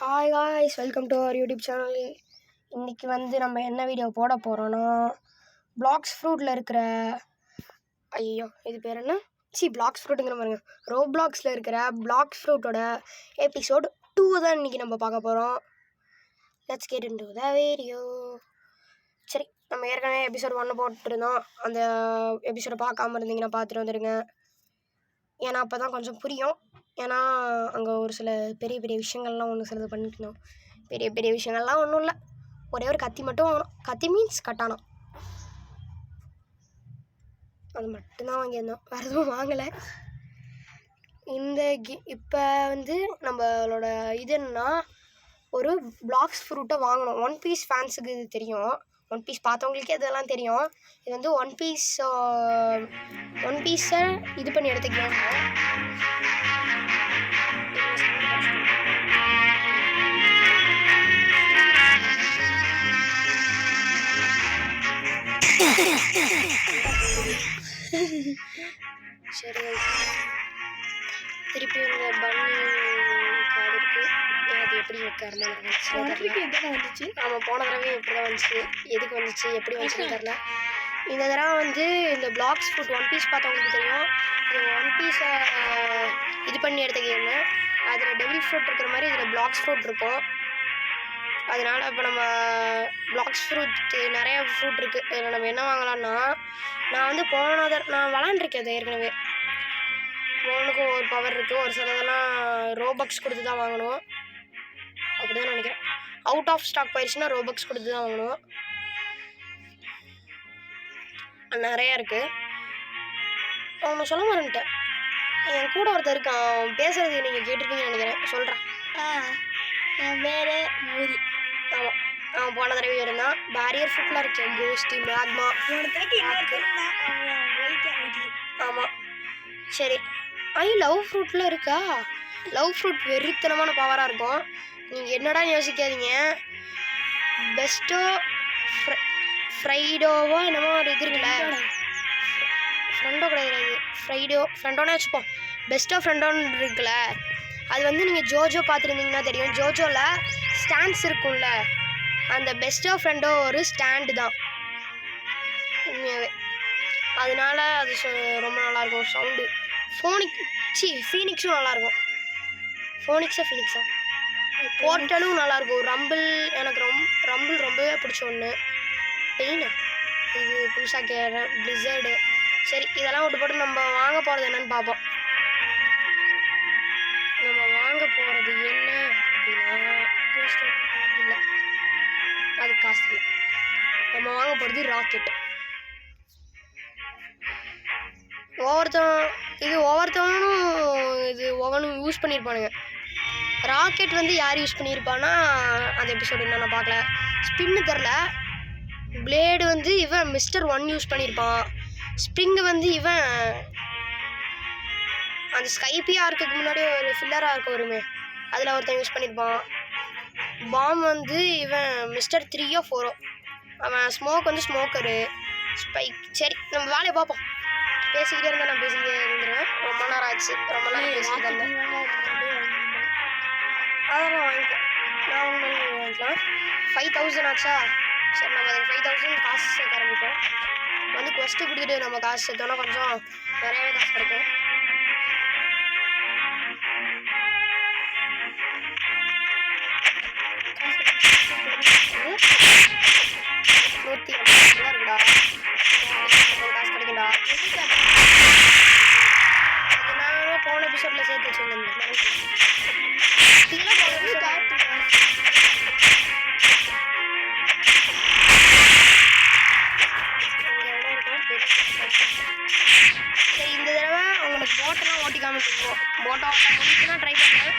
Hi guys, welcome to our YouTube channel. இன்றைக்கி வந்து நம்ம என்ன வீடியோ போட போகிறோன்னா, பிளாக்ஸ் ஃப்ரூட்டில் இருக்கிற இது பேர் என்ன? பிளாக்ஸ் ஃப்ரூட்டுங்கிற பாருங்க. ரோப்ளாக்ஸில் இருக்கிற பிளாக்ஸ் ஃப்ரூட்டோட எபிசோட் 2 தான் இன்றைக்கி நம்ம பார்க்க போகிறோம். Let's get into the video. சரி, நம்ம ஏற்கனவே எபிசோட் 1 போட்டுருந்தோம். அந்த எபிசோடை பார்க்காம இருந்தீங்கன்னா பார்த்துட்டு வந்துடுங்க. ஏன்னா அப்போ தான் கொஞ்சம் புரியும். ஏன்னா அங்கே ஒரு சில பெரிய பெரிய விஷயங்கள்லாம் சிலது பண்ணிக்கணும். பெரிய பெரிய விஷயங்கள்லாம் ஒன்றும் இல்லை, ஒரே ஒரு கத்தி மட்டும் வாங்கணும். கத்தி மீன்ஸ் கட்டானம், அது மட்டும்தான் வாங்கியிருந்தோம், வேறு எதுவும் வாங்கலை. இப்போ வந்து நம்மளோட இது என்னன்னா, ஒரு பிளாக்ஸ் ஃப்ரூட்டை வாங்கணும். ஒன் பீஸ் ஃபேன்ஸுக்கு இது தெரியும், ஒன் பீஸ் பார்த்தவங்களுக்கே இதெல்லாம் தெரியும். இது வந்து ஒன் பீஸை இது பண்ணி எடுத்துக்கலாம். சரி, திருப்பி இந்த பன்னி கார்டு இருக்குது, அது எப்படி வைக்காருன்னு வந்துச்சு. ஆமாம், போன தடவை எப்படி தான் வந்துச்சு, எதுக்கு வந்துச்சு, எப்படி வந்துச்சுன்னு தெரில. இந்த தடவை வந்து இந்த பிளாக்ஸ் ஃப்ரூட் ஒன் பீஸ் பார்த்தவங்களுக்கு தெரியும். இது ஒன் பீஸை இது பண்ணி எடுத்த கேமு. அதில் டெவில் ஃப்ரூட் இருக்கிற மாதிரி இதில் பிளாக்ஸ் ஃப்ரூட் இருக்கும். அதனால் இப்போ நம்ம பிளாக்ஸ் ஃப்ரூட்டு நிறைய ஃப்ரூட் இருக்குது. இதில் நம்ம என்ன வாங்கலாம்னா, நான் வந்து நான் விளாண்டுருக்கேன் அது ஏற்கனவே. ஒன்றுக்கும் ஒரு பவர் இருக்குது, ஒரு சிலதெல்லாம் ரோபக்ஸ் கொடுத்து தான் வாங்கணும், அப்படி தான் நினைக்கிறேன். அவுட் ஆஃப் ஸ்டாக் போயிடுச்சுன்னா ரோபக்ஸ் கொடுத்து தான் வாங்கணும். நிறையா இருக்குது. அவனை சொல்ல மாட்டேன்ட்டேன். என் கூட ஒருத்தர் இருக்கான், பேசுகிறது நீங்கள் கேட்டிருப்பீங்கன்னு நினைக்கிறேன், சொல்கிறேன். என் பேர் மூரி. ஆமாம், அவன் போன தடவை இருந்தான். பேரியர் ஃப்ரூட்லாம் இருக்கேன், கோஸ்டி, மேக்மா. ஆமாம், சரி. லவ் ஃப்ரூட்லாம் இருக்கா? லவ் ஃப்ரூட் வெறித்தனமான பவராக இருக்கும். நீங்கள் என்னடா யோசிக்காதீங்க. பெஸ்ட்டோ ஃப்ரைடோவோ என்னமோ ஒரு இது இருக்குல்ல, ஃப்ரெண்டோ கிடையாது, ஃப்ரெண்டோன்னே வச்சுப்போம். பெஸ்ட்டோ ஃப்ரெண்டோன்னு இருக்குல்ல, அது வந்து நீங்கள் ஜோஜோ பார்த்துருந்தீங்கன்னா தெரியும். ஜோஜோவில் ஸ்டாண்ட்ஸ் இருக்கும்ல, அந்த பெஸ்ட்டோ ஃப்ரெண்டோ ஒரு ஸ்டாண்டு தான் உண்மையாகவே. அதனால அது ரொம்ப நல்லாயிருக்கும். சவுண்டு ஃபீனிக்ஸும் நல்லாயிருக்கும். ஃபீனிக்ஸா போர்ட்டலும் நல்லாயிருக்கும். ரம்பிள் எனக்கு ரம்பிள் ரொம்பவே பிடிச்ச ஒன்று. பெயினா இது புதுசாக பிளிஸர்டு. சரி, இதெல்லாம் விட்டு போட்டு நம்ம வாங்க போகிறது என்னன்னு பார்ப்போம். நம்ம வாங்க போகிறது என்ன அப்படின்னா, இல்லை, அது காசு இல்லை. நம்ம வாங்க போகிறது ராக்கெட். ஒவ்வொருத்தவனும் யூஸ் பண்ணியிருப்பானுங்க. ராக்கெட் வந்து யார் யூஸ் பண்ணியிருப்பான்னா, அந்த எபிசோடு என்ன நான் பார்க்கல, ஸ்பின்னு தெரில. பிளேடு வந்து இவன் மிஸ்டர் 1 யூஸ் பண்ணியிருப்பான். ஸ்ப்ரிங்கு வந்து இவன் அந்த ஸ்கைப்பியாக இருக்கிறதுக்கு முன்னாடி ஒரு ஃபில்லராக இருக்க வருமே, அதில் ஒருத்தன் யூஸ் பண்ணியிருப்பான். பாம் வந்து இவன் மிஸ்டர் 3ஓ 4ஓ. அவன் ஸ்மோக் வந்து ஸ்மோக்கரு, ஸ்பைக். சரி, நம்ம வேலையை பார்ப்போம். பேசிக்கிட்டே இருந்தால் நான் பேசிக்கிட்டே இருந்துருவேன். ரொம்ப நேரம் ஆச்சு, ரொம்ப நேரம் பேசிக்கிட்டு இருந்தேன். அதெல்லாம் வாங்கிக்கலாம், நான் வாங்கிக்கலாம். 5000 ஆச்சா? சரி, நம்ம அதுக்கு 5000 காசு சேர்க்க ஆரம்பிப்போம். வந்து கொஸ்ட்டு கொடுத்துட்டு நம்ம காசு சேர்த்தோன்னா கொஞ்சம் நிறையவே காசு கிடைக்கும். $150 இருக்குடா, காசு கிடைக்கும்டா. அது நான் போன எபிசோடில் சேர்த்து வச்சுருந்தேன். சரி, இந்த தடவை உங்களுக்கு போட்டெல்லாம் ஓட்டி காமிச்சிருக்கோம். போட்டை ஓட்டினா ட்ரை பண்ணுறேன்.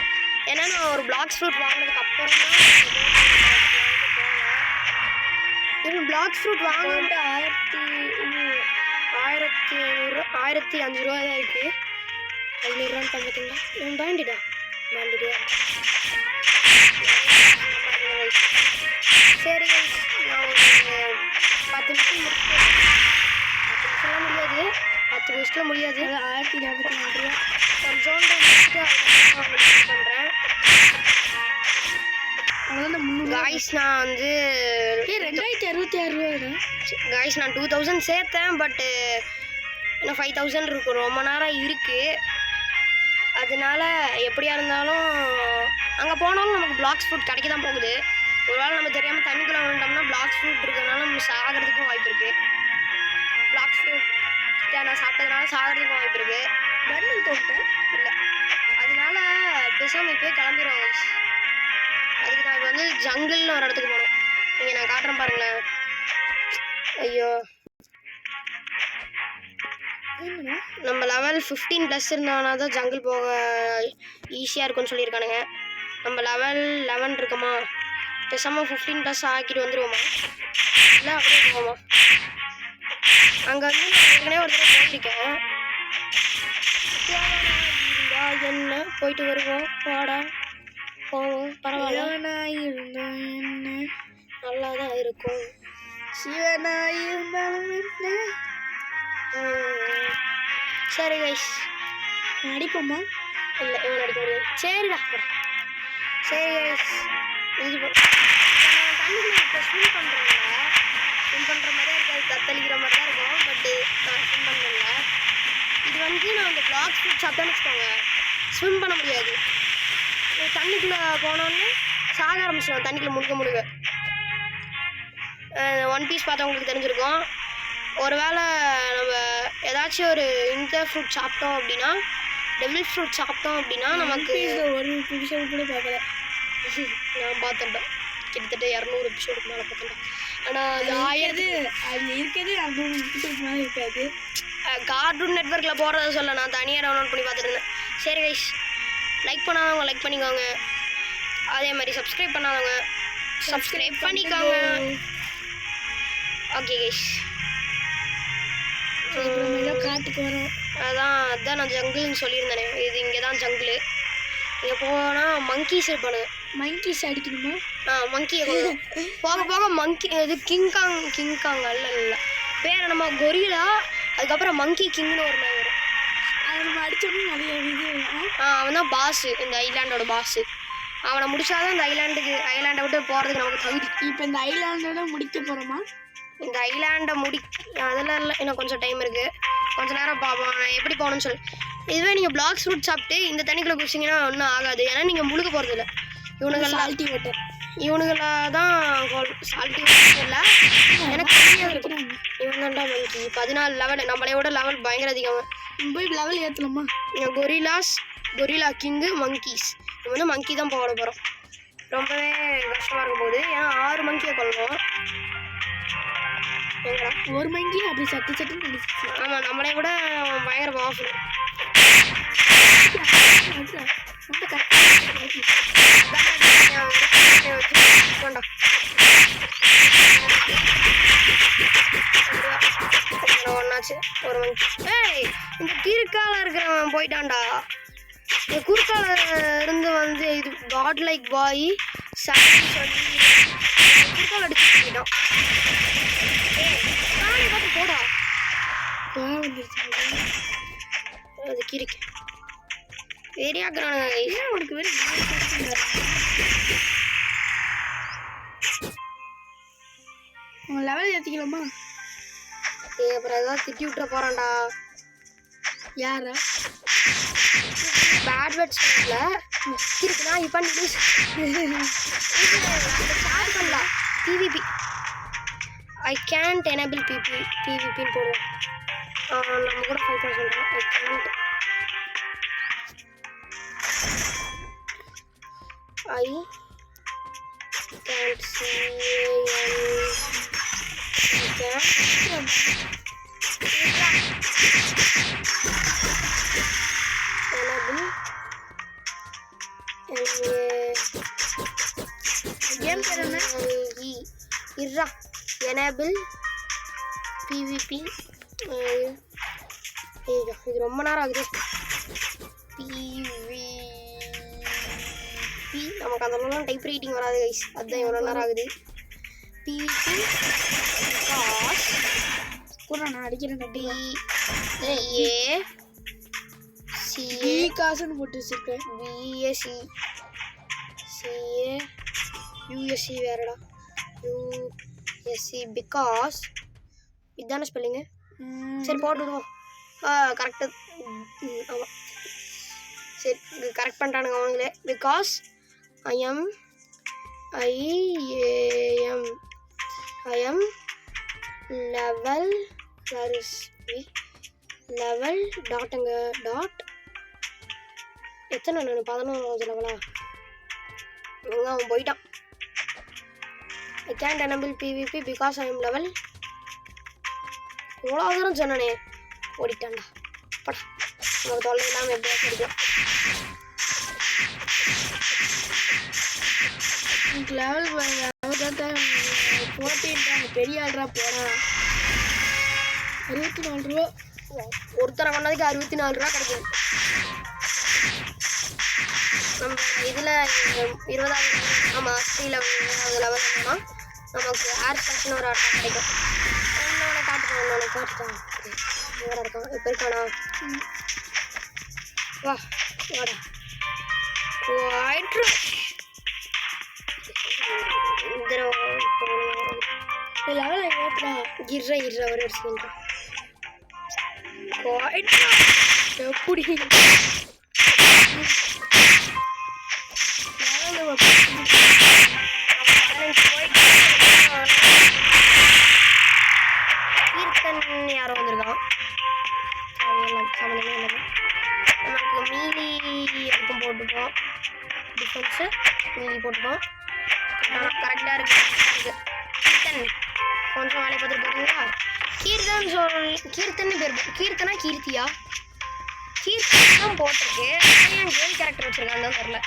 ஏன்னா நான் ஒரு பிளாக்ஸ் ஃப்ரூட் வாங்கினதுக்கு அப்புறம் தான் பிளாக்ஸ் ஃப்ரூட் வாங்கிட்டு 1500 ரூபா தான் இருக்குது. 500 பார்த்தீங்களா? பேண்டிடா சரி, நான் ஒரு 10 நிமிஷம் முடிச்சுட்டு, 10 நிமிஷம்லாம் முடியாது, 10 நிமிஷத்தில் முடியாது. 1044 ரூபா கொஞ்சோண்டு முடிச்சுட்டு பண்ணுறேன். கைஸ் நான் வந்து 2066 ரூபா. கைஸ் நான் 2000 சேர்த்தேன். பட்டு இன்னும் 5000 இருக்கும். ரொம்ப நேரம் இருக்குது. அதனால எப்படியா இருந்தாலும் அங்கே போனாலும் நமக்கு பிளாக்ஸ் ஃப்ரூட் கிடைக்க தான் போகுது. ஒருவேளை நம்ம தெரியாமல் தண்ணிக்குள்ளே வந்துட்டோம்னா பிளாக்ஸ் ஃப்ரூட் இருக்கிறதுனால நம்ம சாகிறதுக்கும் வாய்ப்பு இருக்குது. பிளாக்ஸ் ஃப்ரூட் நான் சாப்பிட்டதுனால சாகிறதுக்கும் வாய்ப்பு இருக்குது. பர்னில் போட்டேன் இல்லை, அதனால பேசாமல் இப்போயே கிளம்பிடுவோம் கைஸ். அதுக்கு நான் இப்போ வந்து ஜங்கிள்னு ஒரு இடத்துக்கு போகணும். இங்கே நான் காட்டுறேன் பாருங்களேன். ஐயோ, நம்ம லெவல் 15+ இருந்தோன்னா தான் ஜங்கிள் போக ஈஸியாக இருக்கும்னு சொல்லியிருக்கானுங்க. நம்ம லெவல் 11 இருக்கோமா, பேசாமல் 15+ ஆக்கிட்டு வந்துடுவோமா, இல்லை அப்படியே போவோமா? அங்கே வந்து நான் ஏற்கனவே ஒரு தடவை போயிருக்கேன். என்ன போயிட்டு வருவோம், வாடா போவோம். பரவாயில்ல, என்ன நல்லா தான் இருக்கும். சிவனாய் இருந்தாலும் என்ன. சரி கைஸ், அடிப்போமா? இல்லை இவன் அடிக்க முடியாது. சரிடா, சரி கைஸ். இது தண்ணிக்குள்ள இப்போ ஸ்விம் பண்ணுறேன்ல, ஸ்விம் பண்ணுற மாதிரியே இருக்காது, தத்தளிக்கிற மாதிரி தான் இருக்கும். பட்டு நான் ஸ்விம் பண்ணல. இது வந்து நான் இந்த பிளாக் ஃப்ரூட் சாப்பிட்டேன்னு வச்சுக்கோங்க, ஸ்விம் பண்ண முடியாது. தண்ணிக்குள்ளே போனோன்னு சாக ஆரம்பிச்சிடும். தண்ணிக்குள்ளே முழுக்க ஒன் பீஸ் பார்த்தவங்களுக்கு தெரிஞ்சிருக்கும். ஒருவேளை நம்ம ஏதாச்சும் ஒரு இந்த ஃப்ரூட் சாப்பிட்டோம் அப்படின்னா, டெவில் ஃப்ரூட் சாப்பிட்டோம் அப்படின்னா நமக்கு ஒரு எபிசோடு கூட பார்க்கல. நான் பார்த்தேன்டா, கிட்டத்தட்ட 200 எபிசோடுக்கு மேலே பார்த்தேன்டா. ஆனால் அது அது இருக்கிறது 200 எபிசோடுக்கு மேலே இருக்காது. கார்ட்டூன் நெட்வொர்க்கில் போடுறத சொல்ல, நான் தனியாக டவுன்லோட் பண்ணி பார்த்துருந்தேன். சரி கைஸ், லைக் பண்ணாதவங்க லைக் பண்ணிக்கோங்க. அதே மாதிரி சப்ஸ்கிரைப் பண்ணாதவங்க சப்ஸ்கிரைப் பண்ணிக்கோங்க. ஓகே கைஸ், காட்டுக்கு வரோம். அதான் நான் ஜங்கிள்னு சொல்லியிருந்தேனே, இது இங்கே தான் ஜங்கிள். இங்கே போனால் மங்கீஸ் இருப்பானுங்க. மங்கீஸ் அடிக்கணுமா? மங்கியை போக போக மங்கி இது கிங்காங் அல்ல பேர் என்னமா கொரிலா, அதுக்கப்புறம் மங்கி கிங்னு ஒரு நாய் வரும். அதை நம்ம அடித்தோம்னா நிறைய இது. அவன் தான் பாஸு, இந்த ஐலாண்டோட பாஸு. அவனை முடிச்சாதான் இந்த ஐலாண்டை விட்டு போகிறதுக்கு நமக்கு தகுதி. இப்போ இந்த ஐலாண்டோட முடிக்க போகிறோமா? இந்த ஐலாண்டை அதெல்லாம் இல்லை, இன்னும் கொஞ்சம் டைம் இருக்குது. கொஞ்சம் நேரம் பார்ப்போம் நான் எப்படி போகணும்னு சொல்லி. இதுவே நீங்கள் பிளாக்ஸ் ஃப்ரூட் சாப்பிட்டு இந்த தண்ணிக்குள்ளே குடிச்சிங்கன்னா ஒன்றும் ஆகாது. ஏன்னா நீங்கள் முழுக்க போகிறது இல்லை. இவனுங்களாக தான் சால்ட்டி வாட்டர் இல்லை, எனக்கு கம்மியாக இருக்கும். இவன் தான்டா மங்கி. 14 லெவல், நம்மளை விட லெவல் பயங்கர அதிகமாக. போய் லெவல் ஏற்றலாமா? Gorilla king, monkeys. நம்ம வந்து மங்கி தான் போட போகிறோம். ரொம்பவே கஷ்டமாக இருக்கும் போது, ஏன்னா 6 மங்கியை கொள்வோம். ஒரு மங்கி அப்படி சட்டுன்னு நினைச்சிச்சு. ஆமாம், நம்மளை விட பயங்கர பவர்ஃபுல். ரொம்ப கரெக்டாக ஒன்னாச்சு ஒரு மங்கி. ஏய், இந்த கிறுக்கால இருக்கிறவன் போயிட்டான்டா. இந்த குறுக்கால இருந்து வந்து இது காட் லைக் பாய் சாமி சொல்லி குறுக்கால அடிச்சு போயிட்டான். பார்த்து போடா, அது கிறுக்கு வெறியாக்குறானுங்க. உனக்கு வேறு உங்கள் லெவல் ஏற்றிக்கலாமா? அப்புறம் ஏதாவது திட்டி விட்டுற போகிறான்டா. யாரா? பேட் வேர்ட்ஸ் இருக்குண்ணா. இப்போ ஸ்டார்ட் பண்ணலாம். PvP ஐ கேன்ட் எனேபிள் PvPன்னு போடுவோம். நம்ம கூட ஃபைட் பண்ண சொல்கிறோம். ஐ கேன்ட் எனேபிள் PvP. இது ரொம்ப நேரம் ஆகுது. PvP நமக்கு அதெல்லாம் டைப் ரைட்டிங் வராது கைஸ், அதுதான் எவ்வளோ நேரம் ஆகுது. PvP கூட நான் அடிக்கிறேன். CA காசுன்னு போட்டு வச்சிருக்கேன். BAC CA யூஎஸ்சி வேறடா. யூஎஸ்சி பிகாஸ் இதுதானே ஸ்பெல்லிங்கு. சரி போட்டு விடுவோம். கரெக்டு. ஆமாம் சரி கரெக்ட் பண்ணிட்டானுங்க அவனுங்களே. பிகாஸ் ஐஎம் லெவல் லெவல் டாட்டுங்க டாட் எத்தனை நான் 11வது லெவலா? இவங்க அவன் போயிட்டான். I can't enable PvP because I am level. இவ்வளோ தூரம் சொன்னானே ஓடிட்டான்டா. படா நமக்கு தொல்லை இல்லாமல் எப்படியா கிடைக்கும். லெவல் போட்டின்ட்டா பெரிய ஆள்ரா போடா. 64 ரூபா ஒருத்தரை பண்ணதுக்கு 64 ரூபா கிடைக்கும். நம்ம இதில் 20வது ஆமாம் ஸ்ரீல 20வது லெவல் என்னன்னா நமக்கு ஏர் ஸ்டேஷன் ஒரு ஆட்டம் கிடைக்கும். இன்னொன்று காட்டுட்டான். எவ்வளோ இருக்கான் இப்போ இருக்கானா? வா வாடா வாய்ட்ரு லெவல் ஏற்றா இர்ற ஒரு செகண்ட். எப்படி கீர்த்தன் யாரோ வந்திருக்கான். சம்மந்தமே இல்லை. நமக்கு மீலி எதுக்கும் போட்டுப்போம். டிஃபென்ஸு மீலி போட்டுப்போம். கரெக்டாக இருக்குது. கீர்த்தன் கொஞ்சம் வேலையை பார்த்துட்டு போகிறீங்களா? கீர்த்தன் பேர் கீர்த்தனா கீர்த்தியா? கீர்த்தன் தான் போட்டிருக்கு. ஏன் கேர்ள் கேரக்டர் வச்சுருக்கான்னு தான் தெரில.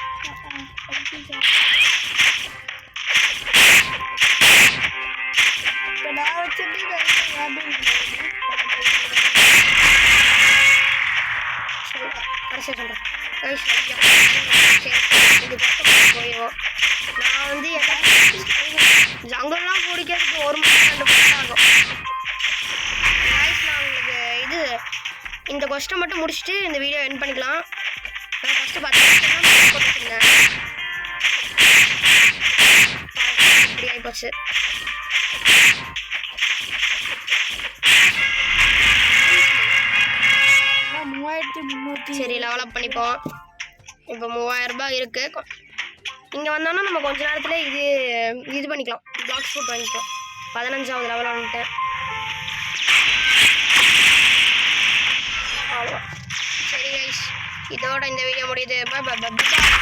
இப்போ நான் வச்சுட்டு கடைசியாக சொல்கிறேன். போயிடுவோம். நான் வந்து ஜங்கல்லாம் பிடிக்கிறதுக்கு 1 மணி 2 மணி ஆகும். நான் உங்களுக்கு இது இந்த கொஸ்டின் மட்டும் முடிச்சுட்டு இந்த வீடியோ எண்ட் பண்ணிக்கலாம். நான் ஃபஸ்ட்டு 10 நிமிஷம் போட்டுருந்தேன். இப்படி ஆகிப்போச்சு. சரி லெவலப் பண்ணிப்போம். இப்போ 3000 ரூபாய் இருக்குது. இங்கே வந்தோன்னா நம்ம கொஞ்ச நேரத்தில் இது பண்ணிக்கலாம். பிளாக் ஃபுட் வாங்கிக்கலாம். 15வது லெவல் வந்துட்டேன். அவ்வளோ சரி கைஸ், இதோட இந்த வீடியோ முடியுது. பாய் பாய் பாய்.